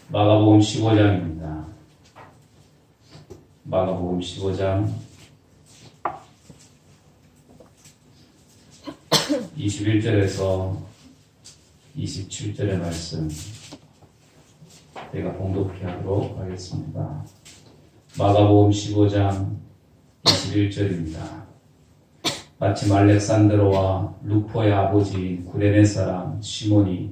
마가복음 15장입니다. 마가복음 15장 21절에서 27절의 말씀 제가 봉독해 하도록 하겠습니다. 마가복음 15장 21절입니다. 마침 알렉산드로와 루포의 아버지인 구레네 사람 시몬이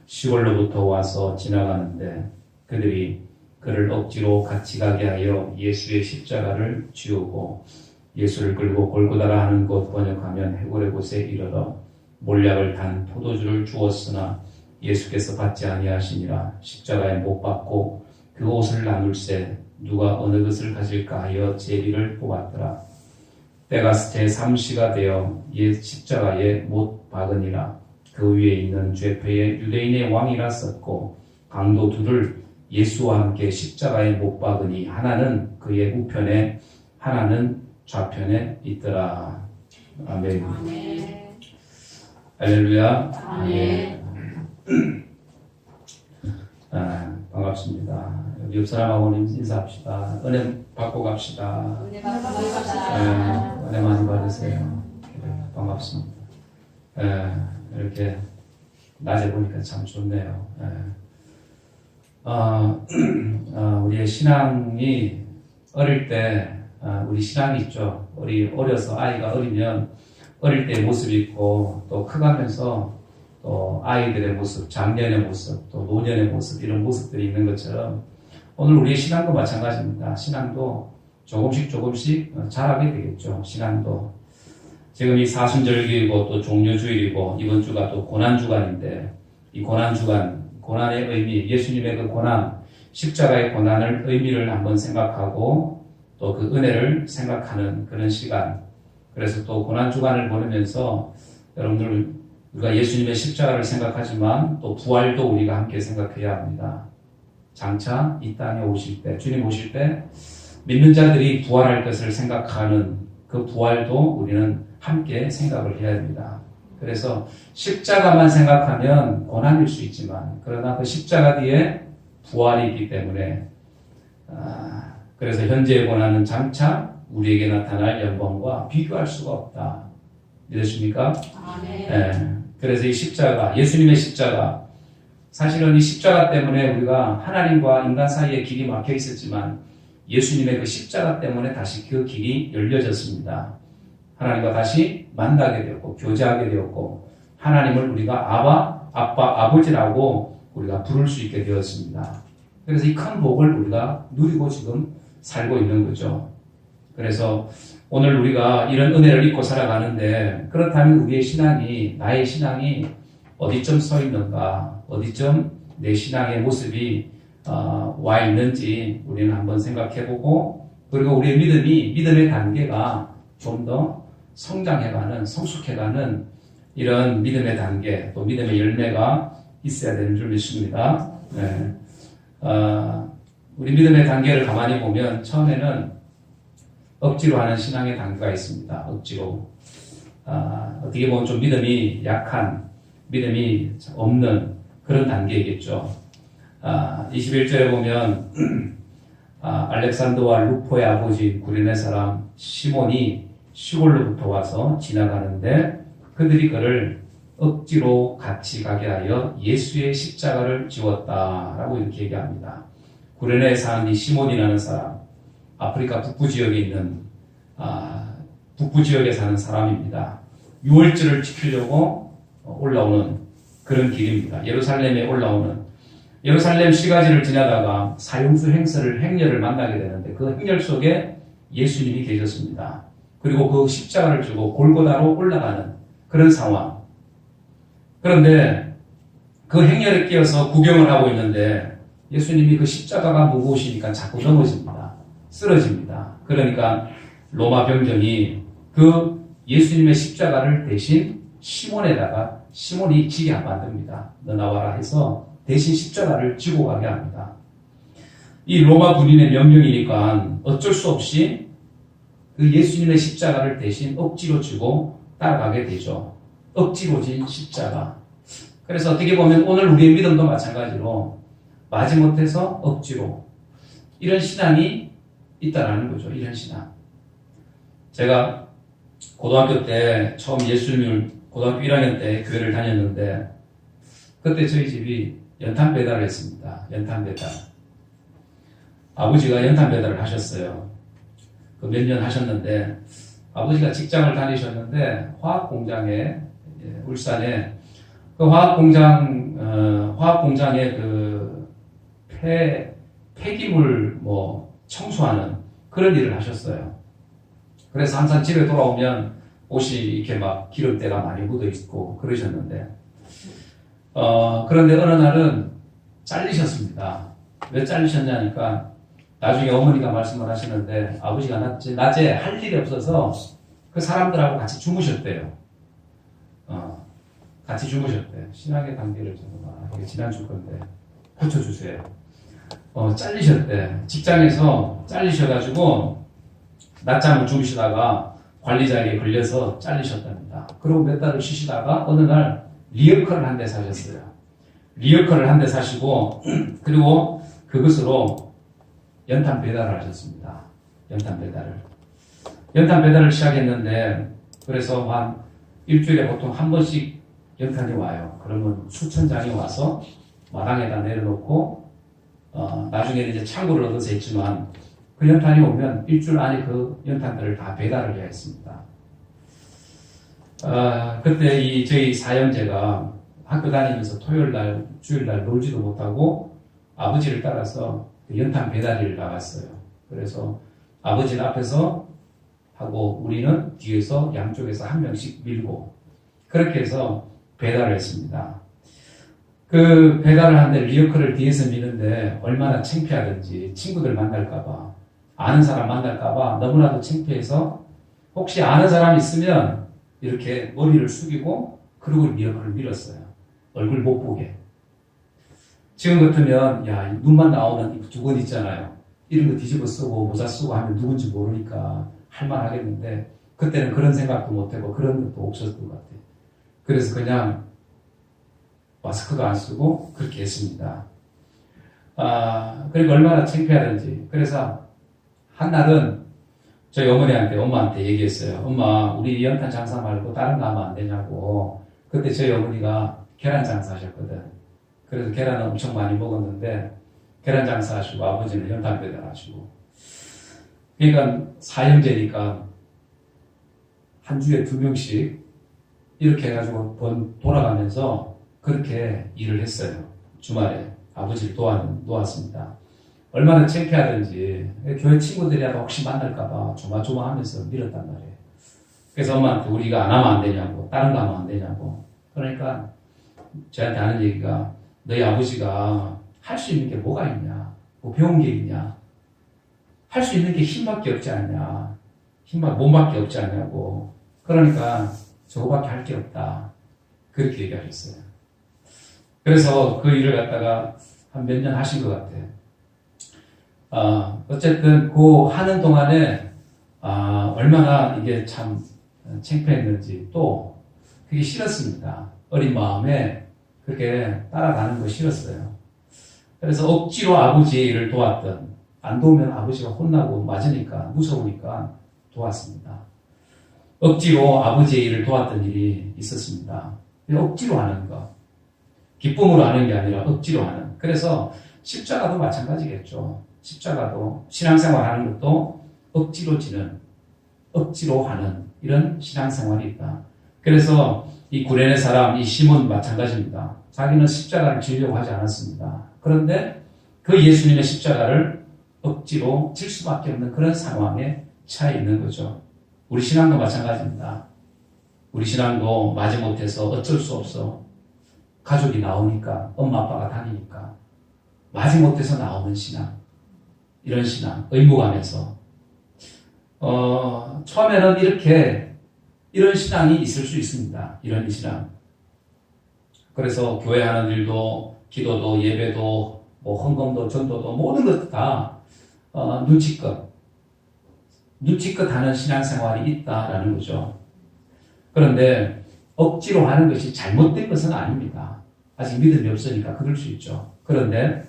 시골로부터 와서 지나가는데 그들이 그를 억지로 같이 가게 하여 예수의 십자가를 지우고 예수를 끌고 골고다라 하는 곳 번역하면 해골의 곳에 이르러 몰약을 단 포도주를 주었으나 예수께서 받지 아니하시니라. 십자가에 못 박고 그 옷을 나눌세 누가 어느 것을 가질까 하여 제비를 뽑았더라. 때가 제3시가 되어 십자가에 못 박으니라. 그 위에 있는 죄패에 유대인의 왕이라 썼고 강도 둘을 예수와 함께 십자가에 못 박으니 하나는 그의 우편에 하나는 좌편에 있더라. 아멘. 아멘. 할렐루야. 아멘. 반갑습니다. 옆 사람하고는 인사합시다. 은혜 받고 갑시다. 은혜 받고 갑시다. 은혜 많이 받으세요. 반갑습니다. 이렇게 낮에 보니까 참 좋네요. 우리의 신앙이 어릴 때 우리 신앙이 있죠. 어려서 아이가 어리면 어릴 때의 모습이 있고 또 커가면서 또 아이들의 모습, 장년의 모습, 또 노년의 모습 이런 모습들이 있는 것처럼 오늘 우리의 신앙도 마찬가지입니다. 신앙도 조금씩 자라게 되겠죠. 신앙도 지금 이 사순절기이고 또 종료주일이고 이번 주가 또 고난주간인데 이 고난주간, 고난의 의미, 예수님의 그 고난, 십자가의 고난을 의미를 한번 생각하고 또 그 은혜를 생각하는 그런 시간. 그래서 또 고난주간을 보내면서 여러분들 우리가 예수님의 십자가를 생각하지만 또 부활도 우리가 함께 생각해야 합니다. 장차 이 땅에 오실 때, 주님 오실 때 믿는 자들이 부활할 것을 생각하는 그 부활도 우리는 함께 생각을 해야 됩니다. 그래서 십자가만 생각하면 고난일 수 있지만 그러나 그 십자가 뒤에 부활이 있기 때문에 그래서 현재의 고난은 장차 우리에게 나타날 영광과 비교할 수가 없다. 믿으십니까? 아멘. 네. 그래서 이 십자가, 예수님의 십자가 사실은 이 십자가 때문에 우리가 하나님과 인간 사이에 길이 막혀 있었지만 예수님의 그 십자가 때문에 다시 그 길이 열려졌습니다. 하나님과 다시 만나게 되었고 교제하게 되었고 하나님을 우리가 아빠, 아버지라고 우리가 부를 수 있게 되었습니다. 그래서 이 큰 복을 우리가 누리고 지금 살고 있는 거죠. 그래서 오늘 우리가 이런 은혜를 입고 살아가는데 그렇다면 우리의 신앙이, 나의 신앙이 어디쯤 서 있는가, 어디쯤 내 신앙의 모습이 와 있는지 우리는 한번 생각해보고 그리고 우리의 믿음의 단계가 좀 더 성장해가는, 성숙해가는 이런 믿음의 단계, 또 믿음의 열매가 있어야 되는 줄 믿습니다. 네. 우리 믿음의 단계를 가만히 보면 처음에는 억지로 하는 신앙의 단계가 있습니다. 억지로. 어떻게 보면 좀 믿음이 약한, 믿음이 없는 그런 단계이겠죠. 21절에 보면 알렉산더와 루포의 아버지 구레네 사람 시몬이 시골로부터 와서 지나가는데 그들이 그를 억지로 같이 가게 하여 예수의 십자가를 지웠다라고 이렇게 얘기합니다. 구레네에 사는 이 시몬이라는 사람, 아프리카 북부 지역에 있는 북부 지역에 사는 사람입니다. 유월절을 지키려고 올라오는 그런 길입니다. 예루살렘에 올라오는 예루살렘 시가지를 지나다가 사형수 행렬을 만나게 되는데 그 행렬 속에 예수님이 계셨습니다. 그리고 그 십자가를 지고 골고다로 올라가는 그런 상황. 그런데 그 행렬에 끼어서 구경을 하고 있는데 예수님이 그 십자가가 무거우시니까 자꾸 넘어집니다. 쓰러집니다. 그러니까 로마 병정이 그 예수님의 십자가를 대신 시몬이 지게 만듭니다. 너 나와라 해서 대신 십자가를 지고 가게 합니다. 이 로마 군인의 명령이니까 어쩔 수 없이 그 예수님의 십자가를 대신 억지로 지고 따라가게 되죠. 억지로 진 십자가. 그래서 어떻게 보면 오늘 우리의 믿음도 마찬가지로 마지못해서 억지로. 이런 신앙이 있다라는 거죠. 이런 신앙. 제가 고등학교 때 처음 예수님을 고등학교 1학년 때 교회를 다녔는데 그때 저희 집이 연탄 배달을 했습니다. 연탄 배달. 아버지가 연탄 배달을 하셨어요. 그 몇 년 하셨는데 아버지가 직장을 다니셨는데 화학 공장에 울산에 그 화학 공장에 그 폐기물 청소하는 그런 일을 하셨어요. 그래서 항상 집에 돌아오면 옷이 이렇게 막 기름때가 많이 묻어 있고 그러셨는데 그런데 어느 날은 잘리셨습니다. 왜 잘리셨냐니까 나중에 어머니가 말씀을 하시는데 아버지가 낮에 할 일이 없어서 그 사람들하고 같이 주무셨대요. 같이 주무셨대요. 신앙의 단계를 좀 이게 지난주 건데 고쳐주세요. 잘리셨대. 직장에서 잘리셔가지고 낮잠을 주무시다가 관리자에게 걸려서 잘리셨답니다. 그리고 몇 달을 쉬시다가 어느 날 리어커를 한 대 사셨어요. 리어커를 한 대 사시고 그리고 그것으로 연탄 배달을 하셨습니다. 연탄 배달을 시작했는데 그래서 한 일주일에 보통 한 번씩 연탄이 와요. 그러면 수천 장이 와서 마당에다 내려놓고 나중에는 이제 창고를 얻어서 했지만 그 연탄이 오면 일주일 안에 그 연탄들을 다 배달을 해야 했습니다. 그때 저희 사형제가 학교 다니면서 토요일날, 주일날 놀지도 못하고 아버지를 따라서 그 연탄 배달일을 나갔어요. 그래서 아버지는 앞에서 하고 우리는 뒤에서 양쪽에서 한 명씩 밀고 그렇게 해서 배달을 했습니다. 그 배달을 하는데 리어커를 뒤에서 미는데 얼마나 창피하든지 친구들 만날까봐 아는 사람 만날까봐 너무나도 창피해서 혹시 아는 사람 있으면 이렇게 머리를 숙이고 그리고 리어커를 밀었어요. 얼굴 못 보게. 지금 같으면 눈만 나오는 두 번 있잖아요. 이런 거 뒤집어 쓰고 모자 쓰고 하면 누군지 모르니까 할만하겠는데 그때는 그런 생각도 못하고 그런 것도 없었던 것 같아요. 그래서 그냥 마스크도 안 쓰고 그렇게 했습니다. 그리고 얼마나 창피하든지. 그래서 한 날은 저희 엄마한테 얘기했어요. 엄마, 우리 연탄 장사 말고 다른 거 하면 안 되냐고. 그때 저희 어머니가 계란 장사 하셨거든. 그래서 계란을 엄청 많이 먹었는데 계란 장사 하시고 아버지는 연탄 배달 하시고. 그러니까 사형제니까 한 주에 2명씩 이렇게 해가지고 돌아가면서 그렇게 일을 했어요. 주말에 아버지를 도왔습니다. 얼마나 창피하든지 교회 친구들이라도 혹시 만날까봐 조마조마하면서 밀었단 말이에요. 그래서 엄마한테 우리가 안 하면 안 되냐고, 다른 거 하면 안 되냐고. 그러니까 저한테 하는 얘기가 너희 아버지가 할 수 있는 게 뭐가 있냐, 뭐 배운 게 있냐, 할 수 있는 게 힘밖에 없지 않냐, 몸밖에 없지 않냐고. 그러니까 저거밖에 할 게 없다. 그렇게 얘기하셨어요. 그래서 그 일을 갖다가 한 몇 년 하신 것 같아요. 어쨌든 그 하는 동안에 얼마나 이게 참 창피했는지 또 그게 싫었습니다. 어린 마음에 그렇게 따라가는 거 싫었어요. 그래서 억지로 아버지의 일을 도왔던, 안 도우면 아버지가 혼나고 맞으니까 무서우니까 도왔습니다. 억지로 아버지의 일을 도왔던 일이 있었습니다. 억지로 하는 거, 기쁨으로 하는 게 아니라 억지로 하는. 그래서 십자가도 마찬가지겠죠. 십자가도 신앙생활 하는 것도 억지로 지는, 억지로 하는 이런 신앙생활이 있다. 그래서 이 구레네 사람, 이 시몬 마찬가지입니다. 자기는 십자가를 지려고 하지 않았습니다. 그런데 그 예수님의 십자가를 억지로 질 수밖에 없는 그런 상황에 처해 있는 거죠. 우리 신앙도 마찬가지입니다. 우리 신앙도 마지못해서 어쩔 수 없어. 가족이 나오니까, 엄마 아빠가 다니니까 마지못해서 나오는 신앙, 이런 신앙, 의무감에서 처음에는 이런 신앙이 있을 수 있습니다. 이런 신앙. 그래서 교회 하는 일도, 기도도, 예배도, 헌금도, 전도도, 모든 것 다 눈치껏 하는 신앙생활이 있다라는 거죠. 그런데 억지로 하는 것이 잘못된 것은 아닙니다. 아직 믿음이 없으니까 그럴 수 있죠. 그런데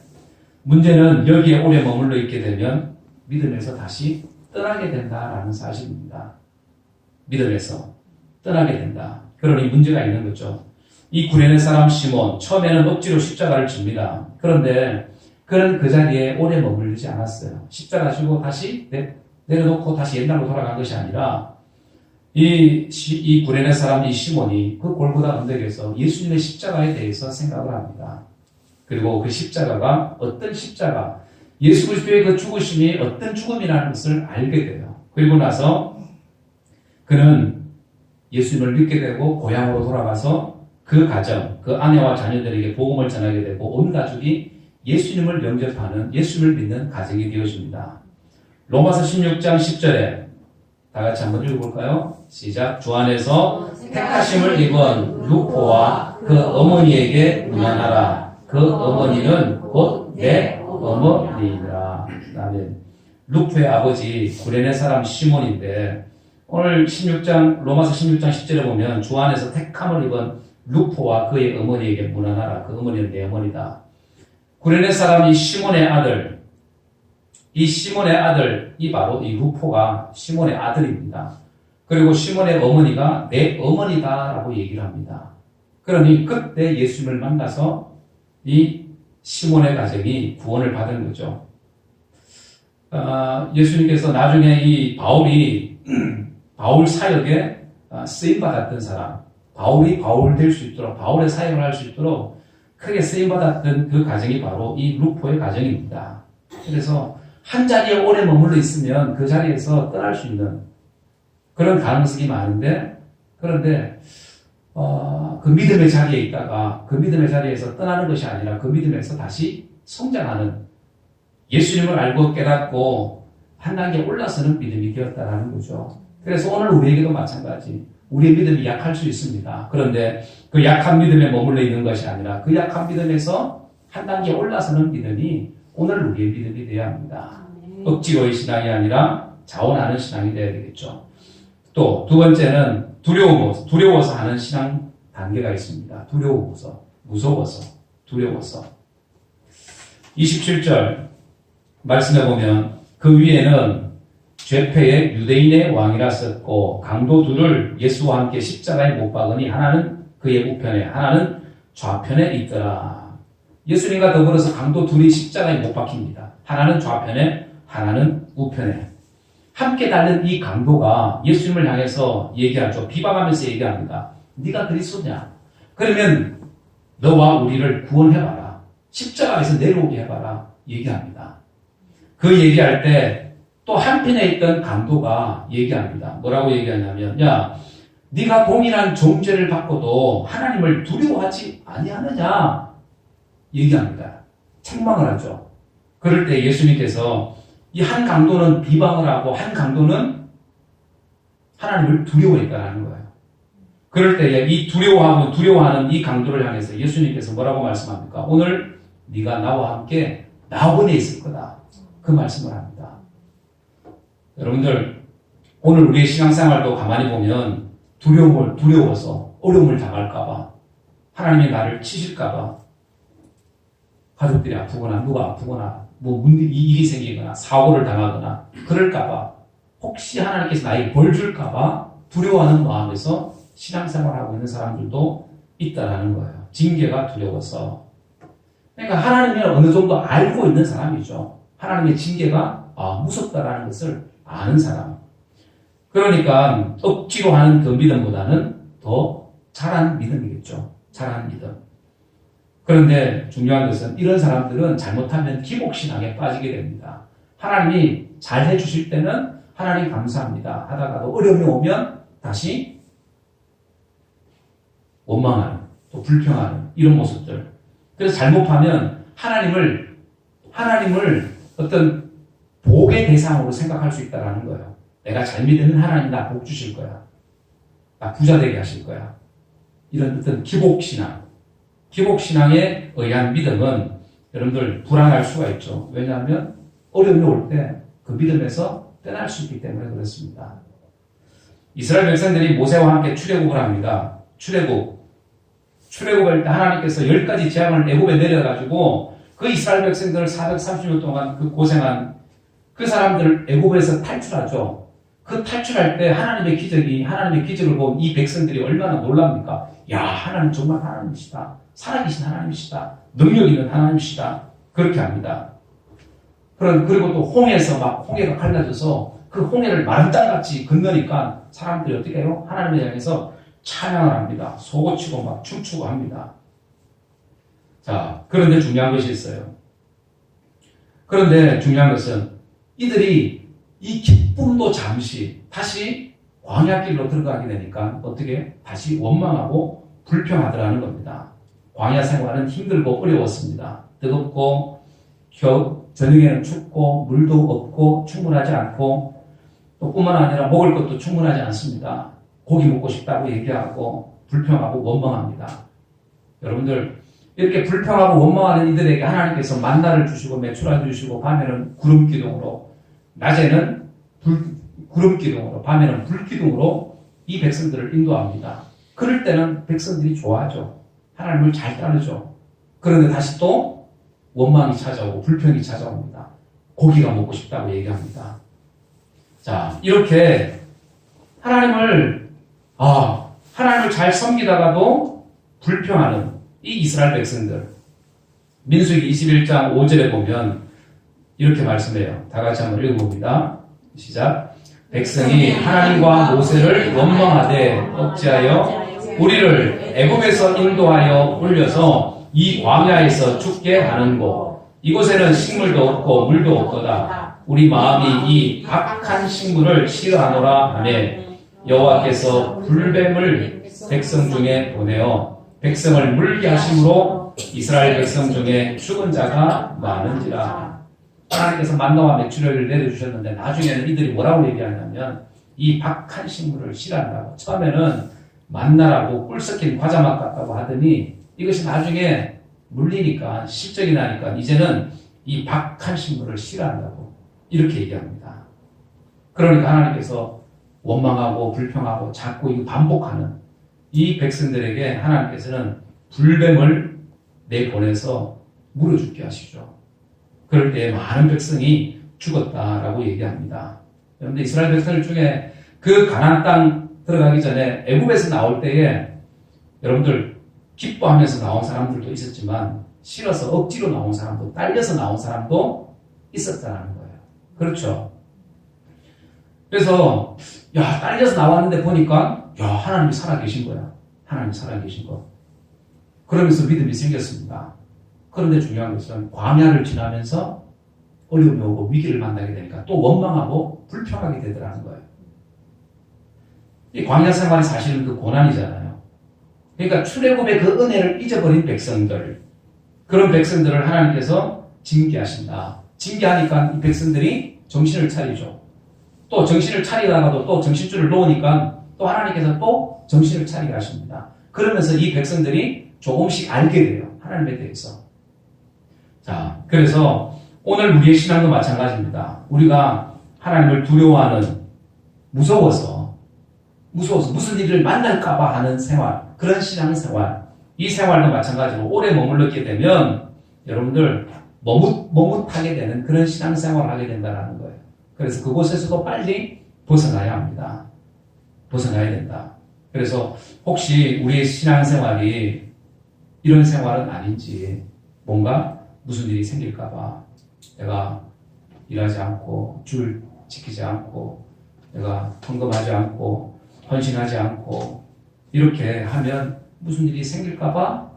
문제는 여기에 오래 머물러 있게 되면 믿음에서 다시 떠나게 된다라는 사실입니다. 믿음에서 떠나게 된다. 그러니 문제가 있는 거죠. 이 구레네 사람 시몬, 처음에는 억지로 십자가를 집니다. 그런데 그는 그 자리에 오래 머물지 않았어요. 십자가 지고 다시 내려놓고 다시 옛날로 돌아간 것이 아니라 이 구레네 사람 이 시몬이 그 골고다 언덕에서 예수님의 십자가에 대해서 생각을 합니다. 그리고 그 십자가가 어떤 십자가, 예수 그리스도의 그 죽으심이 어떤 죽음이라는 것을 알게 돼요. 그리고 나서 그는 예수님을 믿게 되고 고향으로 돌아가서 그 가정, 그 아내와 자녀들에게 복음을 전하게 되고 온 가족이 예수님을 영접하는, 예수님을 믿는 가정이 되어집니다. 로마서 16장 10절에 다 같이 한번 읽어볼까요? 시작. 주 안에서 택하심을 입은 루포와 그 어머니에게 문안하라. 그 어머니는 곧 내 어머니이라. 아멘. 루포의 아버지 구레네 사람 시몬인데 오늘 로마서 16장 10절에 보면 주 안에서 택함을 입은 루포와 그의 어머니에게 문안하라. 그 어머니는 내 어머니다. 구레네 사람 이 시몬의 아들, 이 바로 이 루포가 시몬의 아들입니다. 그리고 시몬의 어머니가 내 어머니다라고 얘기를 합니다. 그러니 그때 예수님을 만나서 이 시몬의 가정이 구원을 받은 거죠. 예수님께서 나중에 이 바울 사역에 쓰임받았던 사람, 바울이 바울 될 수 있도록, 바울의 사역을 할 수 있도록 크게 쓰임받았던 그 가정이 바로 이 루포의 가정입니다. 그래서 한 자리에 오래 머물러 있으면 그 자리에서 떠날 수 있는 그런 가능성이 많은데, 그런데 그 믿음의 자리에 있다가 그 믿음의 자리에서 떠나는 것이 아니라 그 믿음에서 다시 성장하는, 예수님을 알고 깨닫고 한 단계 올라서는 믿음이 되었다라는 거죠. 그래서 오늘 우리에게도 마찬가지, 우리의 믿음이 약할 수 있습니다. 그런데 그 약한 믿음에 머물러 있는 것이 아니라 그 약한 믿음에서 한 단계 올라서는 믿음이 오늘 우리의 믿음이 되어야 합니다. 억지로의 신앙이 아니라 자원하는 신앙이 되어야 되겠죠. 또 두 번째는 두려워서 하는 신앙 단계가 있습니다. 두려워서. 27절 말씀해 보면 그 위에는 죄패의 유대인의 왕이라 썼고 강도 둘을 예수와 함께 십자가에 못 박으니 하나는 그의 우편에 하나는 좌편에 있더라. 예수님과 더불어서 강도 둘이 십자가에 못 박힙니다. 하나는 좌편에 하나는 우편에. 함께 달린 이 강도가 예수님을 향해서 얘기하죠. 비방하면서 얘기합니다. 네가 그리스도냐? 그러면 너와 우리를 구원해봐라. 십자가에서 내려오게 해봐라. 얘기합니다. 그 얘기할 때 또 한편에 있던 강도가 얘기합니다. 뭐라고 얘기하냐면, 야, 네가 동일한 정죄를 받고도 하나님을 두려워하지 아니하느냐? 얘기합니다. 책망을 하죠. 그럴 때 예수님께서 이 한 강도는 비방을 하고 한 강도는 하나님을 두려워했다는 거예요. 그럴 때 이 두려워하는 이 강도를 향해서 예수님께서 뭐라고 말씀합니까? 오늘 네가 나와 함께 낙원에 있을 거다. 그 말씀을 합니다. 여러분들, 오늘 우리의 신앙생활도 가만히 보면 두려워서 어려움을 당할까봐, 하나님이 나를 치실까봐, 가족들이 아프거나 누가 아프거나 일이 생기거나 사고를 당하거나 그럴까봐, 혹시 하나님께서 나에게 벌 줄까봐 두려워하는 마음에서 신앙생활하고 있는 사람들도 있다라는 거예요. 징계가 두려워서. 그러니까 하나님을 어느 정도 알고 있는 사람이죠. 하나님의 징계가 무섭다라는 것을 아는 사람. 그러니까 억지로 하는 그 믿음보다는 더 잘한 믿음이겠죠. 잘한 믿음. 그런데 중요한 것은 이런 사람들은 잘못하면 기복신앙에 빠지게 됩니다. 하나님이 잘 해주실 때는 하나님 감사합니다 하다가도 어려움이 오면 다시 원망하는, 또 불평하는 이런 모습들. 그래서 잘못하면 하나님을 어떤 복의 대상으로 생각할 수 있다는 거예요. 내가 잘 믿으면 하나님 나 복 주실 거야. 나 부자 되게 하실 거야. 이런 어떤 기복신앙에 의한 믿음은 여러분들 불안할 수가 있죠. 왜냐하면 어려움이 올 때 그 믿음에서 떠날 수 있기 때문에 그렇습니다. 이스라엘 백성들이 모세와 함께 출애굽을 합니다. 출애굽할 때 하나님께서 10가지 재앙을 애굽에 내려가지고 그 이스라엘 백성들 430년 동안 그 고생한 그 사람들을 애굽에서 탈출하죠. 그 탈출할 때 하나님의 기적을 본 이 백성들이 얼마나 놀랍니까? 야, 하나님 정말 하나님이시다. 살아계신 하나님이시다. 능력 있는 하나님이시다. 그렇게 합니다. 그리고 또 홍해에서 막 홍해가 갈라져서 그 홍해를 마른 땅같이 건너니까 사람들이 어떻게 해요? 하나님을 향해서 찬양을 합니다. 소고치고 막 춤추고 합니다. 자, 그런데 중요한 것이 있어요. 그런데 중요한 것은 이들이 이 기쁨도 잠시 다시 광야길로 들어가게 되니까 어떻게 다시 원망하고 불평하더라는 겁니다. 광야 생활은 힘들고 어려웠습니다. 뜨겁고 저녁에는 춥고 물도 없고 충분하지 않고 또 뿐만 아니라 먹을 것도 충분하지 않습니다. 고기 먹고 싶다고 얘기하고 불평하고 원망합니다. 여러분들 이렇게 불평하고 원망하는 이들에게 하나님께서 만나를 주시고 메추라 주시고 밤에는 구름 기둥으로 낮에는 구름 기둥으로 밤에는 불 기둥으로 이 백성들을 인도합니다. 그럴 때는 백성들이 좋아하죠. 하나님을 잘 따르죠. 그런데 다시 또 원망이 찾아오고 불평이 찾아옵니다. 고기가 먹고 싶다고 얘기합니다. 자, 이렇게 하나님을 잘 섬기다가도 불평하는 이 이스라엘 백성들. 민수기 21장 5절에 보면 이렇게 말씀해요. 다 같이 한번 읽어봅니다. 시작. 백성이 하나님과 모세를 원망하되 어찌하여 우리를 애굽에서 인도하여 올려서 이 광야에서 죽게 하는고 이곳에는 식물도 없고 물도 없도다. 우리 마음이 이 악한 식물을 싫어하노라 하며 여호와께서 불뱀을 백성 중에 보내어 백성을 물게 하심으로 이스라엘 백성 중에 죽은 자가 많은지라. 하나님께서 만나와 메추라기를 내려주셨는데 나중에는 이들이 뭐라고 얘기하냐면 이 박한 식물을 싫어한다고. 처음에는 만나라고 꿀 섞인 과자 맛 같다고 하더니 이것이 나중에 물리니까 실적이 나니까 이제는 이 박한 식물을 싫어한다고 이렇게 얘기합니다. 그러니까 하나님께서 원망하고 불평하고 자꾸 이거 반복하는 이 백성들에게 하나님께서는 불뱀을 내보내서 물어 죽게 하시죠. 그럴 때 많은 백성이 죽었다라고 얘기합니다. 여러분들 이스라엘 백성들 중에 그 가나안 땅 들어가기 전에 애굽에서 나올 때에 여러분들 기뻐하면서 나온 사람들도 있었지만 싫어서 억지로 나온 사람도 딸려서 나온 사람도 있었다는 거예요. 그렇죠? 그래서 딸려서 나왔는데 보니까 하나님이 살아계신 거야. 하나님이 살아계신 거. 그러면서 믿음이 생겼습니다. 그런데 중요한 것은 광야를 지나면서 어려움이 오고 위기를 만나게 되니까 또 원망하고 불평하게 되더라는 거예요. 이 광야 생활이 사실은 그 고난이잖아요. 그러니까 출애굽의 그 은혜를 잊어버린 백성들, 그런 백성들을 하나님께서 징계하신다. 징계하니까 이 백성들이 정신을 차리죠. 또 정신을 차리다가도 또 정신줄을 놓으니까 또 하나님께서 또 정신을 차리게 하십니다. 그러면서 이 백성들이 조금씩 알게 돼요. 하나님에 대해서. 자, 그래서 오늘 우리의 신앙도 마찬가지입니다. 우리가 하나님을 두려워하는, 무서워서 무슨 일을 만날까봐 하는 생활, 그런 신앙생활, 이 생활도 마찬가지로 오래 머물렀게 되면 여러분들 머뭇하게 되는 그런 신앙생활을 하게 된다는 거예요. 그래서 그곳에서도 빨리 벗어나야 합니다. 벗어나야 된다. 그래서 혹시 우리의 신앙생활이 이런 생활은 아닌지, 뭔가 무슨 일이 생길까봐 내가 일하지 않고 줄 지키지 않고 내가 헌금하지 않고 헌신하지 않고 이렇게 하면 무슨 일이 생길까봐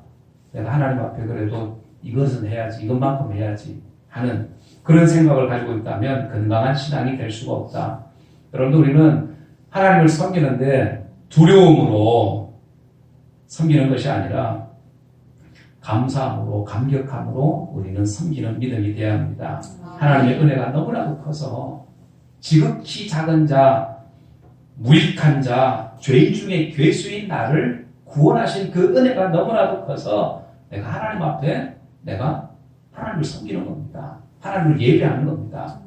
내가 하나님 앞에 그래도 이것은 해야지, 이것만큼 해야지 하는 그런 생각을 가지고 있다면 건강한 신앙이 될 수가 없다. 여러분들, 우리는 하나님을 섬기는데 두려움으로 섬기는 것이 아니라 감사함으로, 감격함으로 우리는 섬기는 믿음이 되어야 합니다. 하나님의 은혜가 너무나도 커서 지극히 작은 자, 무익한 자, 죄인 중에 괴수인 나를 구원하신 그 은혜가 너무나도 커서 내가 하나님 앞에 내가 하나님을 섬기는 겁니다. 하나님을 예배하는 겁니다.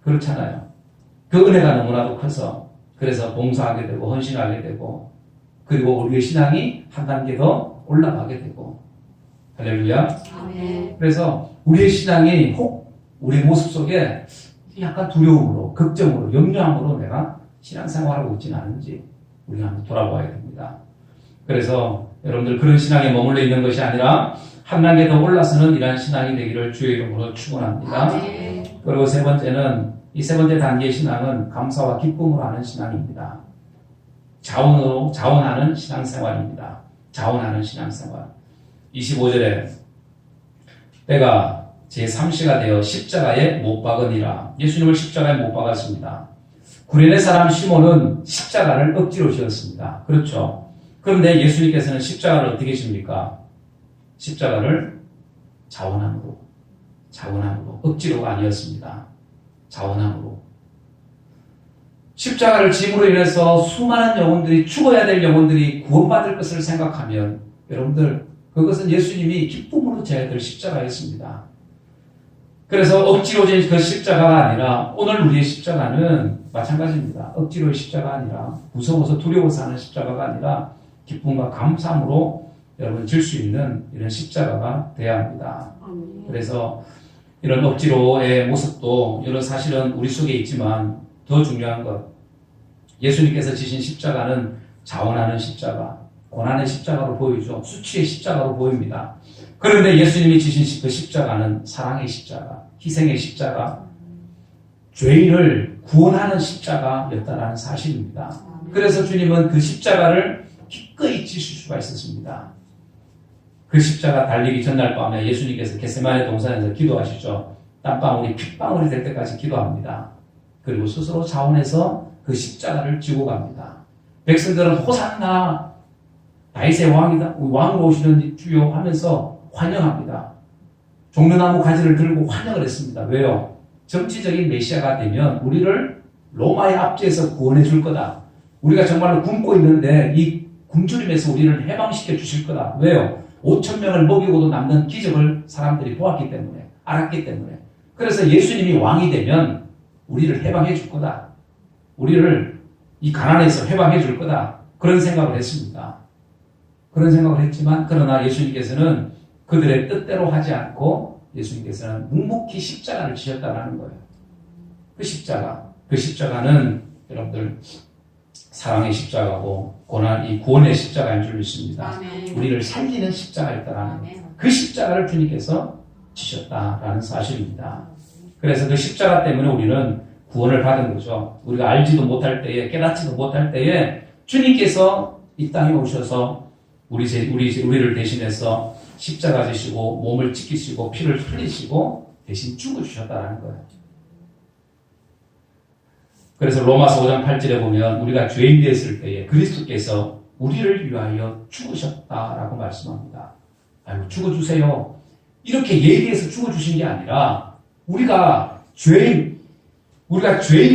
그렇잖아요. 그 은혜가 너무나도 커서 그래서 봉사하게 되고 헌신하게 되고 그리고 우리의 신앙이 한 단계 더 올라가게 되고 할렐루야. 아멘. 그래서 우리의 신앙이 혹 우리 모습 속에 약간 두려움으로, 걱정으로, 염려함으로 내가 신앙생활하고 있지는 않은지 우리가 한번 돌아봐야 됩니다. 그래서 여러분들 그런 신앙에 머물러 있는 것이 아니라 한 단계 더 올라서는 이러한 신앙이 되기를 주의 이름으로 축원합니다. 그리고 세 번째는 이 세 번째 단계의 신앙은 감사와 기쁨으로 하는 신앙입니다. 자원하는 신앙생활입니다. 자원하는 신앙생활. 25절에 때가 제3시가 되어 십자가에 못 박으니라. 예수님을 십자가에 못 박았습니다. 구레네 사람 시몬은 십자가를 억지로 지었습니다. 그렇죠. 그런데 예수님께서는 십자가를 어떻게 지십니까? 십자가를 자원함으로, 억지로가 아니었습니다. 자원함으로. 십자가를 짐으로 인해서 수많은 영혼들이, 죽어야 될 영혼들이 구원받을 것을 생각하면 여러분들 그것은 예수님이 기쁨으로 져야 될 십자가였습니다. 그래서 억지로 진 그 십자가가 아니라 오늘 우리의 십자가는 마찬가지입니다. 억지로의 십자가가 아니라 무서워서 두려워서 하는 십자가가 아니라 기쁨과 감사함으로 여러분 질 수 있는 이런 십자가가 되어야 합니다. 그래서 이런 억지로의 모습도 여러 사실은 우리 속에 있지만 더 중요한 것, 예수님께서 지신 십자가는 자원하는 십자가, 고난의 십자가로 보이죠. 수치의 십자가로 보입니다. 그런데 예수님이 지신 그 십자가는 사랑의 십자가, 희생의 십자가, 죄인을 구원하는 십자가였다라는 사실입니다. 그래서 주님은 그 십자가를 기꺼이 지실 수가 있었습니다. 그 십자가 달리기 전날 밤에 예수님께서 겟세마네 동산에서 기도하시죠. 땀방울이 핏방울이 될 때까지 기도합니다. 그리고 스스로 자원해서 그 십자가를 지고 갑니다. 백성들은 호산나 다윗의 왕으로 오시는 주요 하면서 환영합니다. 종려나무 가지를 들고 환영을 했습니다. 왜요? 정치적인 메시아가 되면 우리를 로마의 압제에서 구원해 줄 거다. 우리가 정말로 굶고 있는데 이 굶주림에서 우리를 해방시켜 주실 거다. 왜요? 5,000명을 먹이고도 남는 기적을 사람들이 보았기 때문에, 알았기 때문에. 그래서 예수님이 왕이 되면 우리를 해방해 줄 거다. 우리를 이 가난에서 해방해 줄 거다. 그런 생각을 했습니다. 그런 생각을 했지만 그러나 예수님께서는 그들의 뜻대로 하지 않고 예수님께서는 묵묵히 십자가를 지셨다는 거예요. 그 십자가는 여러분들 사랑의 십자가고 이 구원의 십자가인 줄 믿습니다. 우리를 살리는 십자가였다라는 그 십자가를 주님께서 지셨다라는 사실입니다. 그래서 그 십자가 때문에 우리는 구원을 받은 거죠. 우리가 알지도 못할 때에, 깨닫지도 못할 때에 주님께서 이 땅에 오셔서 우리를 대신해서 십자가 지시고 몸을 찢기시고 피를 흘리시고 대신 죽어주셨다는 거예요. 그래서 로마서 5장 8절에 보면 우리가 죄인 되었을 때에 그리스도께서 우리를 위하여 죽으셨다라고 말씀합니다. 아이고 죽어주세요. 이렇게 예비해서 죽어주신 게 아니라 우리가 죄인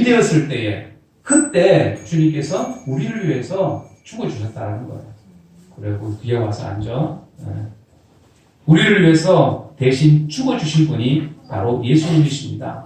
되었을 때에 그때 주님께서 우리를 위해서 죽어주셨다는 거예요. 그리고 뒤에 와서 앉아. 우리를 위해서 대신 죽어주신 분이 바로 예수님이십니다.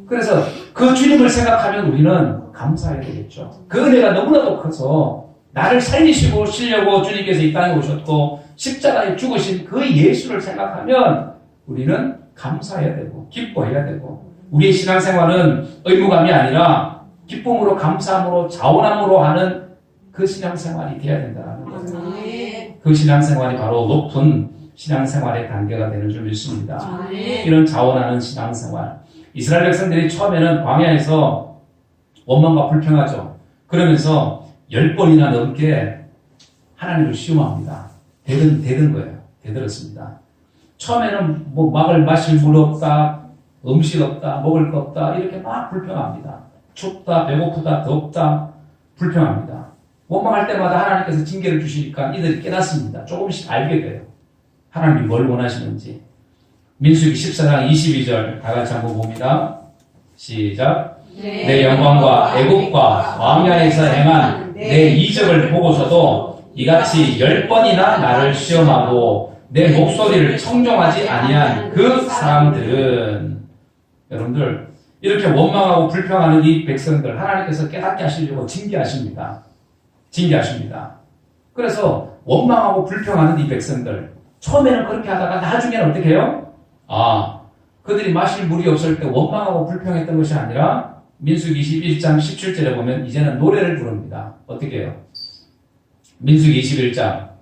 그래서 그 주님을 생각하면 우리는 감사해야 되겠죠. 그 은혜가 너무나도 커서 나를 살리시려고 주님께서 이 땅에 오셨고 십자가에 죽으신 그 예수를 생각하면 우리는 감사해야 되고 기뻐해야 되고 우리의 신앙생활은 의무감이 아니라 기쁨으로 감사함으로 자원함으로 하는 그 신앙생활이 되어야 된다는 거예요. 그 신앙생활이 바로 높은 신앙생활의 단계가 되는 줄 믿습니다. 이런 자원하는 신앙생활. 이스라엘 백성들이 처음에는 광야에서 원망과 불평하죠. 그러면서 10번이나 넘게 하나님을 시험합니다. 대든 거예요. 대들었습니다. 처음에는 막을 마실 물 없다, 음식 없다, 먹을 거 없다 이렇게 막 불평합니다. 춥다, 배고프다, 덥다 불평합니다. 원망할 때마다 하나님께서 징계를 주시니까 이들이 깨닫습니다. 조금씩 알게 돼요. 하나님이 뭘 원하시는지. 민수기 14장 22절 다 같이 한번 봅니다. 시작. 내 영광과 애국과 광야에서 행한 내 이적을 보고서도 이같이 10번이나 나를 시험하고 내 목소리를 청종하지 아니한 그 사람들은 여러분들 이렇게 원망하고 불평하는 이 백성들 하나님께서 깨닫게 하시려고 징계하십니다. 그래서 원망하고 불평하는 이 백성들 처음에는 그렇게 하다가 나중에는 어떻게 해요? 그들이 마실 물이 없을 때 원망하고 불평했던 것이 아니라 민수기 21장 17절에 보면 이제는 노래를 부릅니다. 어떻게 해요? 민수기 21장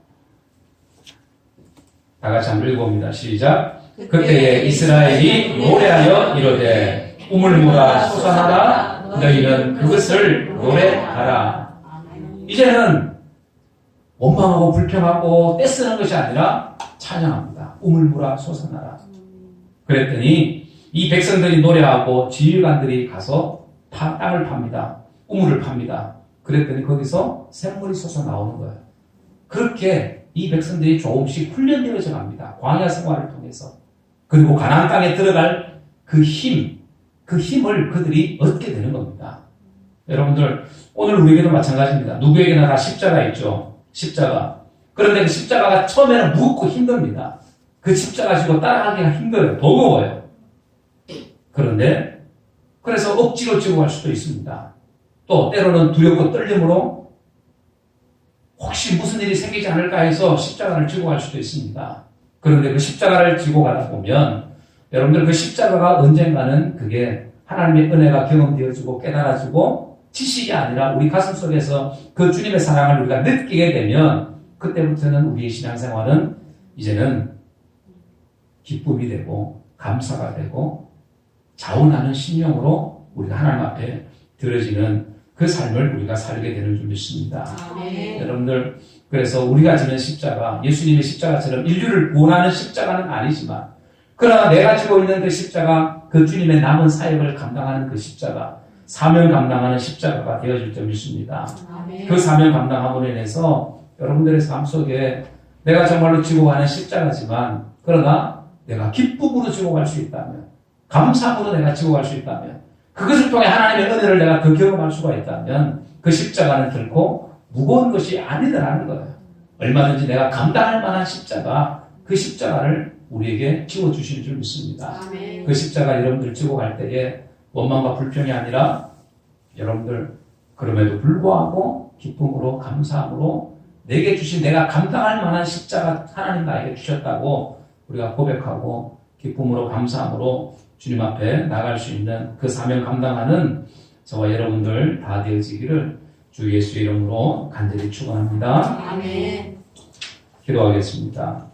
다 같이 한번 읽어봅니다. 시작. 그때에 이스라엘이 노래하여 이르되 우물물아 솟아나라 너희는 그것을 노래하라. 이제는 원망하고 불평하고 떼쓰는 것이 아니라 찬양합니다. 우물물아 솟아나라. 그랬더니 이 백성들이 노래하고 지휘관들이 가서 땅을 팝니다. 우물을 팝니다. 그랬더니 거기서 샘물이 솟아 나오는 거예요. 그렇게 이 백성들이 조금씩 훈련되어져 갑니다. 광야 생활을 통해서. 그리고 가나안 땅에 들어갈 그 힘을 그들이 얻게 되는 겁니다. 여러분들 오늘 우리에게도 마찬가지입니다. 누구에게나 다 십자가 있죠. 십자가. 그런데 그 십자가가 처음에는 무겁고 힘듭니다. 그 십자가 지고 따라가기가 힘들어요. 버거워요. 그런데 그래서 억지로 지고 갈 수도 있습니다. 또 때로는 두렵고 떨림으로 혹시 무슨 일이 생기지 않을까 해서 십자가를 지고 갈 수도 있습니다. 그런데 그 십자가를 지고 가다 보면 여러분들 그 십자가가 언젠가는 그게 하나님의 은혜가 경험되어지고 깨달아지고 지식이 아니라 우리 가슴 속에서 그 주님의 사랑을 우리가 느끼게 되면 그때부터는 우리의 신앙생활은 이제는 기쁨이 되고 감사가 되고 자원하는 심령으로 우리가 하나님 앞에 드려지는 그 삶을 우리가 살게 되는 줄 믿습니다. 아멘. 여러분들 그래서 우리가 지는 십자가 예수님의 십자가처럼 인류를 구원하는 십자가는 아니지만 그러나 내가 지고 있는 그 십자가 그 주님의 남은 사역을 감당하는 그 십자가 사명 감당하는 십자가가 되어질 줄 믿습니다. 아멘. 그 사명 감당함으로 인해서 여러분들의 삶 속에 내가 정말로 지고 가는 십자가지만 그러나 내가 기쁨으로 지고 갈 수 있다면 감사함으로 내가 지고 갈 수 있다면 그것을 통해 하나님의 은혜를 내가 더 경험할 수가 있다면 그 십자가는 결코 무거운 것이 아니더라는 거예요. 얼마든지 내가 감당할 만한 십자가 그 십자가를 우리에게 지워주실 줄 믿습니다. 아멘. 그 십자가 여러분들 지고 갈 때에 원망과 불평이 아니라 여러분들 그럼에도 불구하고 기쁨으로 감사함으로 내게 주신 내가 감당할 만한 십자가 하나님 나에게 주셨다고 우리가 고백하고 기쁨으로 감사함으로 주님 앞에 나갈 수 있는 그 사명 감당하는 저와 여러분들 다 되어지기를 주 예수의 이름으로 간절히 축원합니다. 아멘. 기도하겠습니다.